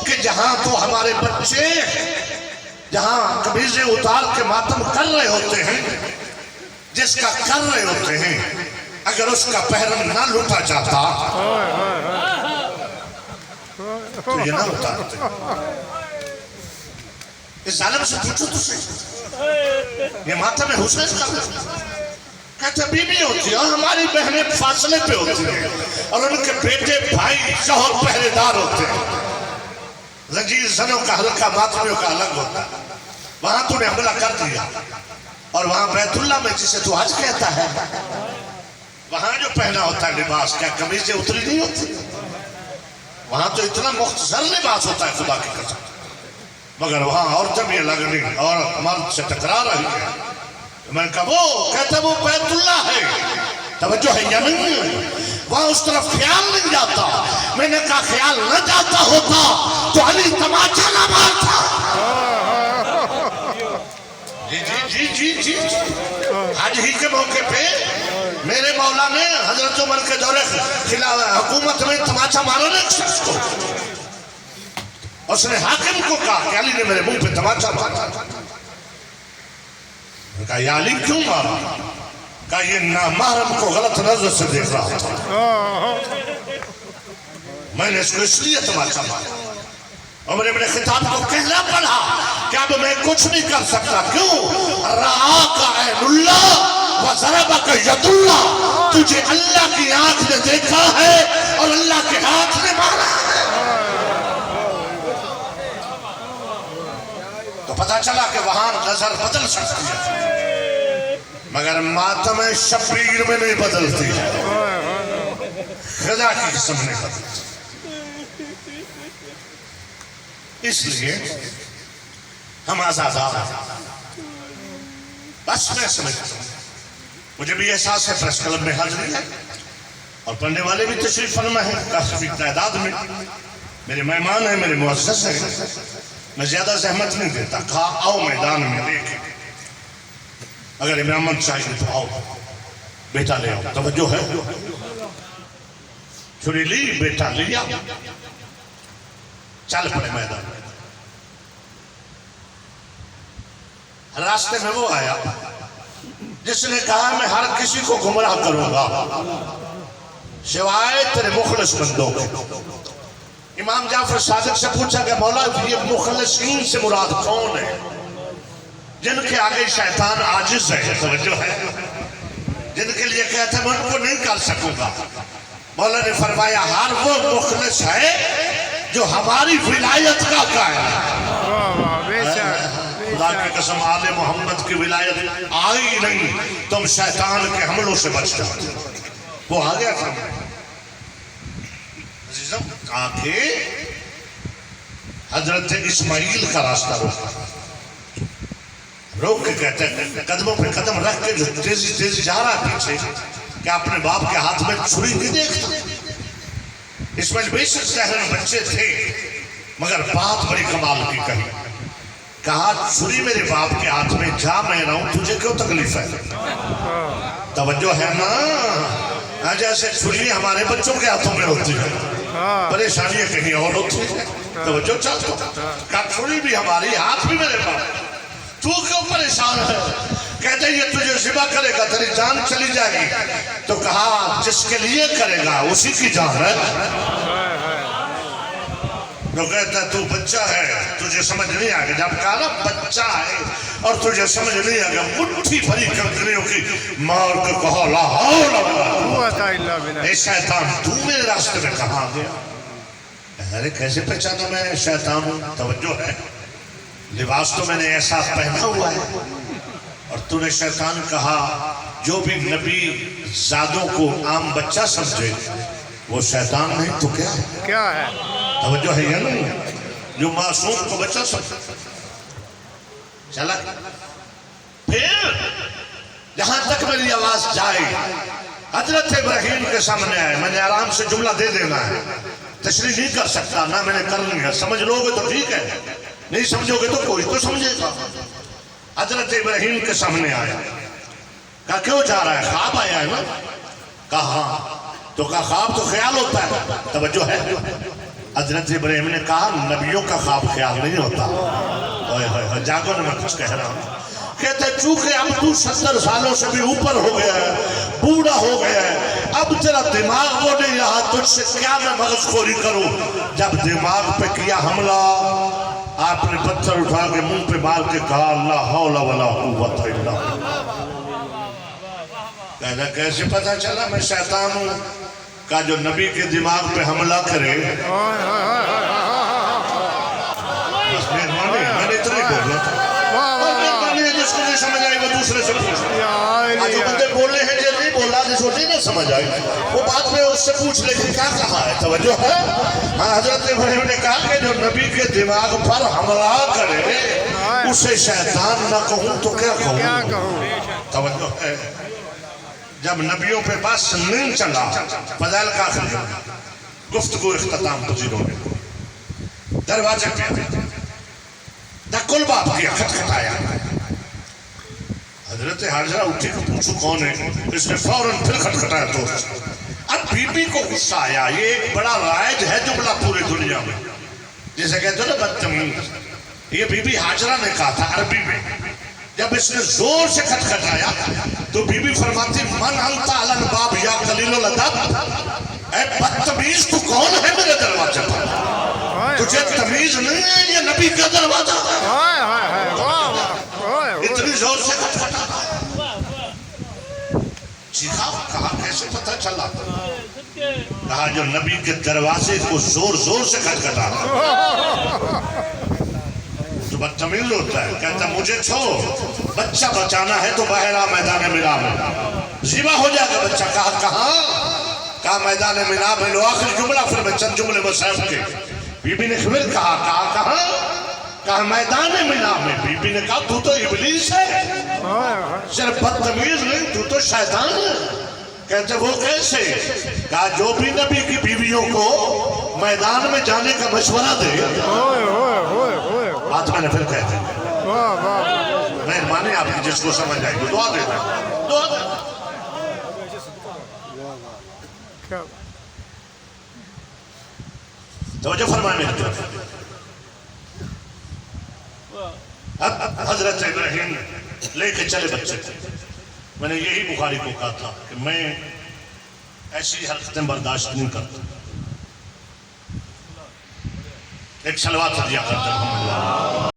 کہ جہاں تو ہمارے بچے جہاں قمیضیں اتار کے ماتم کر رہے ہوتے ہیں، جس کا کر رہے ہوتے ہیں، اگر اس کا پہرن نہ لوٹا جاتا تو یہ نہ اتارتے۔ اس ظالم سے پوچھو تو صحیح، یہ ماتم حسین کا کہتے بیوی ہوتی ہے اور ہماری بہنیں فاصلے پہ ہوتی ہیں اور ان کے بیٹے بھائی شوہر پہرے دار ہوتے ہیں۔ زنجیر زنوں کا حلقہ ماتمیوں کا الگ ہوتا ہے۔ وہاں تو نے حملہ کر دیا اور وہاں بیت اللہ میں جسے تو حج کہتا ہے، وہاں جو پہنا ہوتا ہے لباس، کیا قمیضیں اتری نہیں ہوتی؟ وہاں تو اتنا مختصر لباس ہوتا ہے خدا کی قسم، مگر وہاں عورتیں بھی الگ نہیں اور مرد سے ٹکرا رہی ہے۔ میں نے کہا وہ کہتا وہ بیت اللہ ہے، توجہ ہے یا نہیں؟ وہاں اس طرف خیال نہیں جاتا۔ میں نے کہا خیال نہ جاتا ہوتا تو علی تماچا نہ مارتا۔ جی حج ہی کے موقع پہ میرے مولا نے حضرت عمر کے دور حکومت میں تماچا مارا نا ایک شخص کو، اس نے حاکم کو کہا کہ علی نے میرے منہ پہ تماچا مارا۔ کہا یا علی کیوں مارا؟ کہا یہ نامحرم کو غلط نظر سے دیکھ رہا تھا، میں نے اس کو اس لیے تماچا مارا۔ عمر ابن خطاب کو کہنا پڑا کہ اب میں کچھ نہیں کر سکتا، کیوں؟ رآک عین اللہ وضربک ید اللہ، تجھے اللہ کی آنکھ نے دیکھا ہے اور اللہ کے ہاتھ نے مارا ہے۔ تو پتہ چلا کہ وہاں نظر بدل سکتی ہے مگر ماتم شبیر میں نہیں بدلتی، خدا کی قسم نہیں بدلتی۔ اس لیے ہم آزاد ہیں۔ بس میں سمجھتا ہوں، مجھے بھی احساس ہے پریس کلب میں حاضری ہے اور پڑھنے والے بھی تشریف فرما ہے کافی تعداد میں، میرے مہمان ہیں، میرے معزز ہیں، میں زیادہ زحمت نہیں دیتا، کہا آؤ میدان میں دیکھیں، اگر امامت چاہیے تو آؤ، بیٹا لے آؤ، توجہ ہے، چھری لی بیٹا لیا، چل پڑے میدان میں۔ راستے میں وہ آیا جس نے کہا میں ہر کسی کو گمراہ کروں گا سوائے تیرے مخلص بندوں کے۔ امام جعفر صادق سے پوچھا کہ مولا یہ مخلصین سے مراد کون ہے جن کے آگے شیطان عاجز ہے، توجہ ہے، جن کے لیے کہتا ہے میں ان کو نہیں کر سکوں گا۔ مولا نے فرمایا ہر وہ مخلص ہے جو ہماری ولایت کا قائل ہے۔ خدا کی قسم آل محمد کی ولایت آئی نہیں، تم شیطان کے حملوں سے بچ جاتے۔ وہ آ گیا تھا عزیزم، کہا کہ حضرت اسماعیل کا راستہ روک کے کہتے ہیں قدموں پہ قدم رکھ کے جو تیزی تیزی جا رہا ہے پیچھے، کیا اپنے باپ کے ہاتھ میں چھری نہیں دیکھتا؟ اسماعیل بے شک سہرن بچے تھے مگر بات بڑی کمال کی کہی، کہا چھری میرے باپ کے ہاتھ میں، جا میں رہا ہوں، تجھے کیوں تکلیف ہے؟ توجہ ہے نا، جیسے چھری ہمارے بچوں کے ہاتھوں میں ہوتی ہے، پریشانی کہیں اور ہوتی ہے، توجہ چاہتا ہوں، کہا چھری بھی ہماری، ہاتھ بھی میرے باپ، تو کیوں پریشان ہے؟ کہتے ہیں یہ تجھے ذبح کرے گا تیری جان چلی جائے گی، تو کہا جس کے لیے کرے گا اسی کی جان ہے۔ جو کہتا ہے تو بچہ ہے تجھے سمجھ نہیں آگا، جب کہا نا بچہ ہے اور تجھے سمجھ نہیں آگا، مٹھی بھری کنکریوں کی مار کے کہا لا حول ولا قوت الا باللہ، اے شیطان تو میرے راستے میں کہاں گیا؟ ارے کیسے پہچانا میں شیطان ہوں؟ توجہ ہے، لباس تو میں نے ایسا پہنا ہوا ہے، اور تو نے شیطان کہا جو بھی نبی زادوں کو عام بچہ سمجھے وہ شیطان نہیں تو کیا ہے؟ کیا ہے؟ توجہ ہے یا نہیں؟ جو معصوم کو بچہ سمجھے۔ چلا پھر جہاں تک میری آواز جائے حضرت ابراہیم کے سامنے آئے، میں نے آرام سے جملہ دے دینا ہے، تشریح نہیں کر سکتا، نہ میں نے کرنی ہے، سمجھ لو گے تو ٹھیک ہے، نہیں سمجھو گے تو کوئی تو سمجھے گا۔ حضرت ابراہیم کے سامنے آیا، کہا کیوں جا رہا ہے؟ خواب آیا ہے نا؟ کہا ہاں، تو کہا خواب تو خیال ہوتا ہے، توجہ ہے، حضرت ابراہیم نے کہا نبیوں کا خواب خیال نہیں ہوتا. جاگو نا میں کچھ کہہ رہا ہوں. کہتے چونکہ اب تو 70 سالوں سے بھی اوپر ہو گیا ہے, بوڑھا ہو گیا ہے, اب تیرا دماغ وہ نہیں رہا, تجھ سے کیا میں مغز خوری کروں. جب دماغ پہ کیا حملہ, آپ نے پتھر اٹھا کے منہ پہ مار کے کہا لا حول ولا قوت الا باللہ. کہنا کیسے پتا چلا میں شیطان ہوں؟ کہا جو نبی کے دماغ پہ حملہ کرے. بس میں نے اتنا ہی بولا تھا. جس کو نہیں سمجھ آئی وہ دوسرے سے پوچھ. جو بندے بولے ہیں جو نہیں بولا جس کو نہیں سمجھ آئی وہ بعد میں اس سے پوچھ لے کہ کیا کہا ہے. توجہ ہے. حضرت ابراہیم نے کہا کہ جو نبی کے دماغ پر حملہ کرے اسے شیطان نہ کہوں تو کیا کہوں. توجہ ہے. جب نبیوں پہ بس نہیں چلا, فضائل کا آخر گفتگو اختتام پذیروں میں دروازے پہ دکل باپ کیا, کھٹکھٹایا. حضرت حاجرہ اٹھی کو پوچھو کون ہے. اس نے فوراً پھر کھٹکھٹایا دوست. اب بی بی کو غصہ آیا. یہ ایک بڑا رائج ہے جملہ پورے دنیا میں, جیسے کہتے ہیں نا بدتمیز. یہ بی بی حاجرہ نے کہا تھا عربی میں. جب اس نے زور سے کھٹکھٹایا تو بی بی فرماتی من انت علی الباب یا قلیل الادب. اے بدتمیز تو کون ہے میرے دروازے پر؟ تجھے تمیز نہیں ہے یہ نبی کا دروازہ ہے. اتنی زور سے کھٹکھٹا. چیخا. کہا کیسے پتہ چلا؟ کہا جو نبی کے دروازے کو زور زور سے کھٹکھٹا تو بدتمیز ہوتا ہے. کہتا مجھے چھوڑ, بچہ بچانا ہے تو باہر آ میدان میرا میں ذبح ہو جائے گا بچہ. کہا کہاں؟ کہا میدان مینا میں. لو آخری جملہ پھر میں چند جملے بسائب کے. بی بی نے پھر کہا کہاں؟ کہا میدان مینا میں. بی بی نے کہا تو تو ابلیس ہے, صرف بدتمیز نہیں تو تو شیطان ہے. کہتے وہ کیسے؟ کہا جو بھی نبی کی بیویوں کو میدان میں جانے کا مشورہ دے. بات میں نے پھر کہتے ہیں مہربانی آپ کی جس کو سمجھ آئے گی دعا دے دیں. دعا دے توجہ فرمائے میرے طرف. حضرت ابراہیم لے کے چلے بچے تھے. میں نے یہی بخاری کو کہا تھا کہ میں ایسی حرکتیں برداشت نہیں کرتا. ایک صلوات دیا کرتا ہوں.